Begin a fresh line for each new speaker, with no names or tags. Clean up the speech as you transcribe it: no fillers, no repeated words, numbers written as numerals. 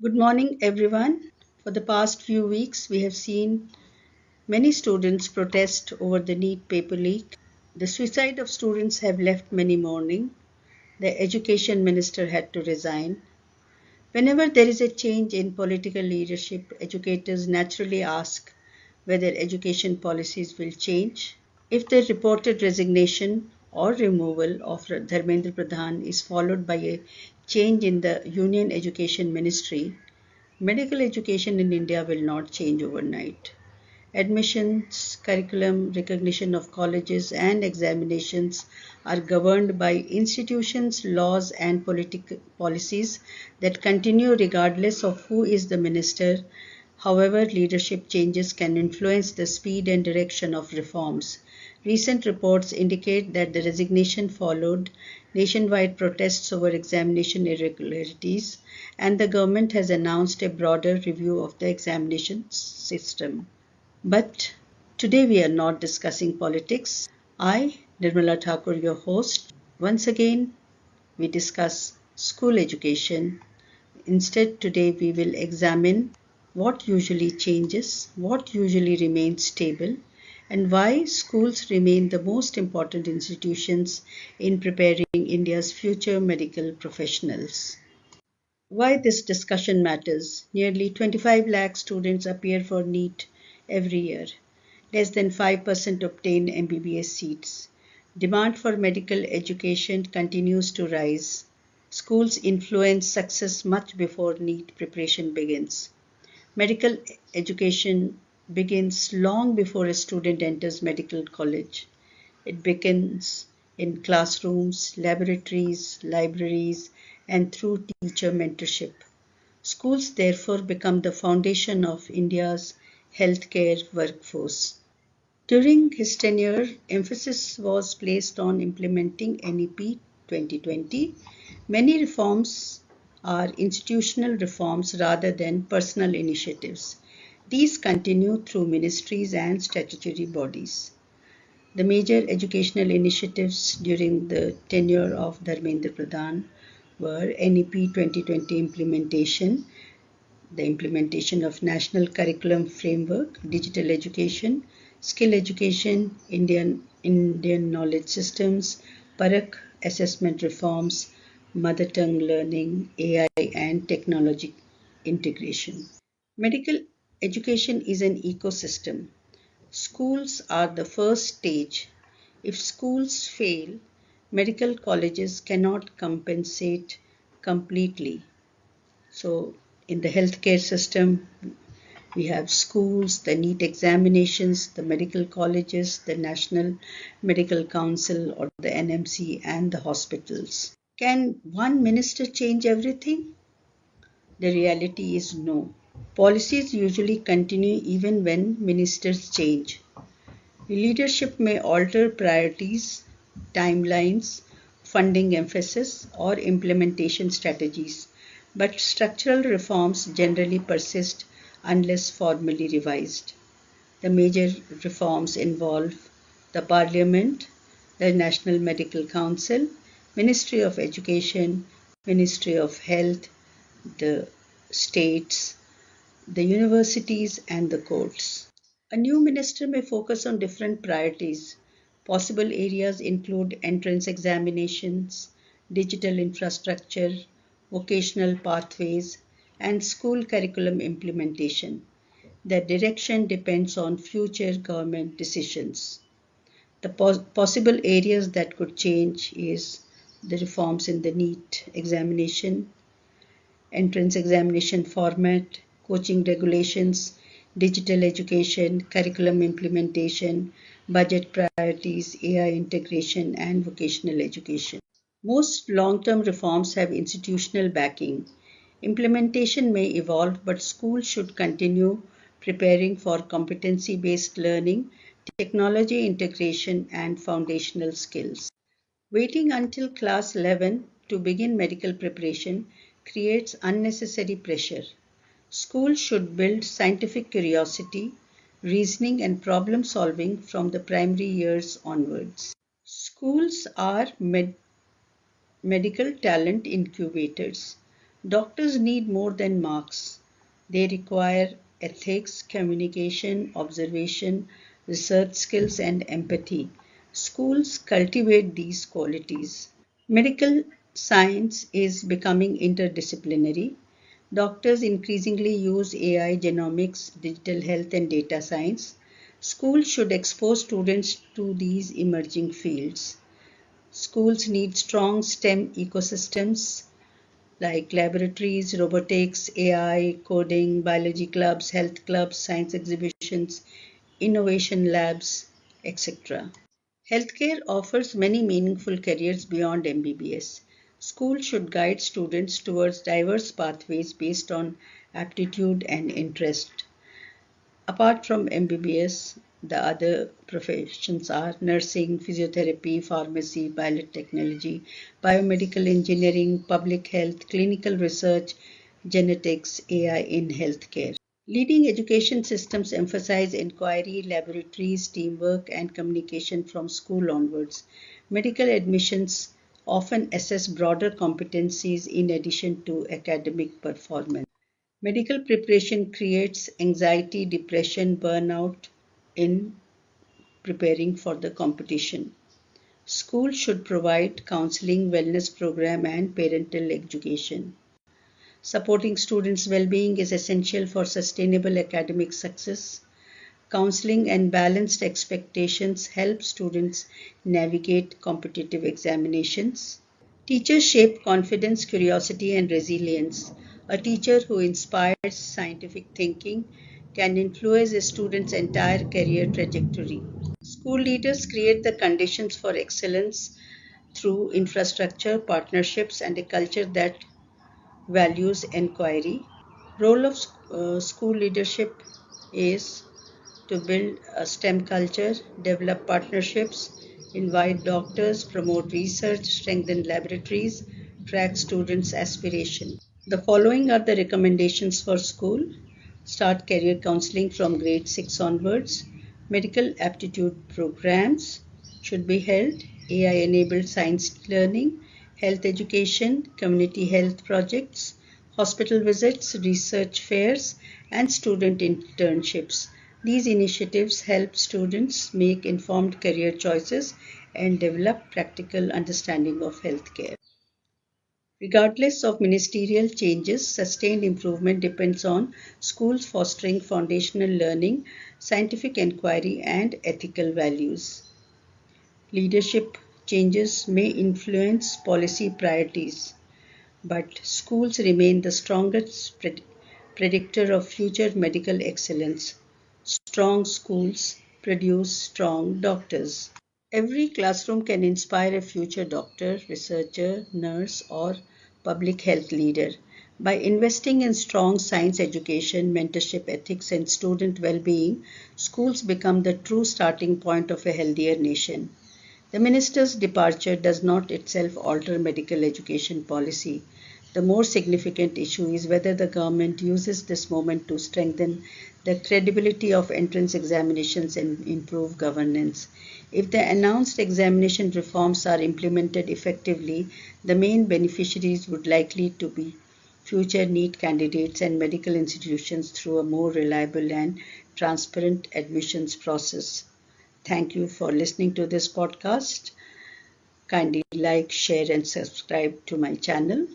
Good morning, everyone. For the past few weeks, we have seen many students protest over the NEET paper leak. The suicide of students have left many mourning. The education minister had to resign. Whenever there is a change in political leadership, educators naturally ask whether education policies will change. If the reported resignation or removal of Dharmendra Pradhan is followed by a change in the Union Education Ministry, medical education in India will not change overnight. Admissions, curriculum, recognition of colleges, and examinations are governed by institutions, laws, and political policies that continue regardless of who is the minister. However, leadership changes can influence the speed and direction of reforms. Recent reports indicate that the resignation followed nationwide protests over examination irregularities, and the government has announced a broader review of the examination system. But today we are not discussing politics. I, Nirmala Thakur, your host, once again we discuss school education. Instead, today we will examine what usually changes, what usually remains stable, and why schools remain the most important institutions in preparing India's future medical professionals. Why this discussion matters. Nearly 25 lakh students appear for NEET every year. Less than 5% obtain MBBS seats. Demand for medical education continues to rise. Schools influence success much before NEET preparation begins. Medical education begins long before a student enters medical college. It begins in classrooms, laboratories, libraries, and through teacher mentorship. Schools therefore become the foundation of India's healthcare workforce. During his tenure, emphasis was placed on implementing NEP 2020. Many reforms are institutional reforms rather than personal initiatives. These continue through ministries and statutory bodies. The major educational initiatives during the tenure of Dharmendra Pradhan were NEP 2020 implementation, the implementation of National Curriculum Framework, digital education, skill education, Indian knowledge systems, Parak assessment reforms, mother tongue learning, AI, and technology integration. Medical education is an ecosystem. Schools are the first stage. If schools fail, medical colleges cannot compensate completely. So, in the healthcare system, we have schools, the NEET examinations, the medical colleges, the National Medical Council or the NMC, and the hospitals. Can one minister change everything? The reality is no. Policies usually continue even when ministers change. Leadership may alter priorities, timelines, funding emphasis, or implementation strategies, but structural reforms generally persist unless formally revised. The major reforms involve the Parliament, the National Medical Council, Ministry of Education, Ministry of Health, the states, the universities, and the courts. A new minister may focus on different priorities. Possible areas include entrance examinations, digital infrastructure, vocational pathways, and school curriculum implementation. The direction depends on future government decisions. The possible areas that could change is the reforms in the NEET examination, entrance examination format, coaching regulations, digital education, curriculum implementation, budget priorities, AI integration, and vocational education. Most long-term reforms have institutional backing. Implementation may evolve, but schools should continue preparing for competency-based learning, technology integration, and foundational skills. Waiting until class 11 to begin medical preparation creates unnecessary pressure. Schools should build scientific curiosity, reasoning, and problem solving from the primary years onwards. Schools are medical talent incubators. Doctors need more than marks. They require ethics, communication, observation, research skills, and empathy. Schools cultivate these qualities. Medical science is becoming interdisciplinary. Doctors increasingly use AI, genomics, digital health, and data science. Schools should expose students to these emerging fields. Schools need strong STEM ecosystems like laboratories, robotics, AI, coding, biology clubs, health clubs, science exhibitions, innovation labs, etc. Healthcare offers many meaningful careers beyond MBBS. Schools should guide students towards diverse pathways based on aptitude and interest. Apart from MBBS, the other professions are nursing, physiotherapy, pharmacy, biotechnology, biomedical engineering, public health, clinical research, genetics, AI in healthcare. Leading education systems emphasize inquiry, laboratories, teamwork, and communication from school onwards. Medical admissions often assess broader competencies in addition to academic performance. Medical preparation creates anxiety, depression, burnout in preparing for the competition. Schools should provide counseling, wellness program, and parental education. Supporting students' well-being is essential for sustainable academic success. Counseling and balanced expectations help students navigate competitive examinations. Teachers shape confidence, curiosity, and resilience. A teacher who inspires scientific thinking can influence a student's entire career trajectory. School leaders create the conditions for excellence through infrastructure, partnerships, and a culture that values inquiry. Role of school leadership is to build a STEM culture, develop partnerships, invite doctors, promote research, strengthen laboratories, track students' aspiration. The following are the recommendations for school. Start career counseling from grade 6 onwards. Medical aptitude programs should be held. AI enabled science learning, health education, community health projects, hospital visits, research fairs, and student internships. These initiatives help students make informed career choices and develop practical understanding of healthcare. Regardless of ministerial changes, sustained improvement depends on schools fostering foundational learning, scientific inquiry, and ethical values. Leadership changes may influence policy priorities, but schools remain the strongest predictor of future medical excellence. Strong schools produce strong doctors. Every classroom can inspire a future doctor, researcher, nurse, or public health leader. By investing in strong science education, mentorship ethics, and student well being, schools become the true starting point of a healthier nation. The minister's departure does not itself alter medical education policy. The more significant issue is whether the government uses this moment to strengthen the credibility of entrance examinations and improve governance. If the announced examination reforms are implemented effectively, the main beneficiaries would likely to be future NEET candidates and medical institutions through a more reliable and transparent admissions process. Thank you for listening to this podcast. Kindly like, share, and subscribe to my channel.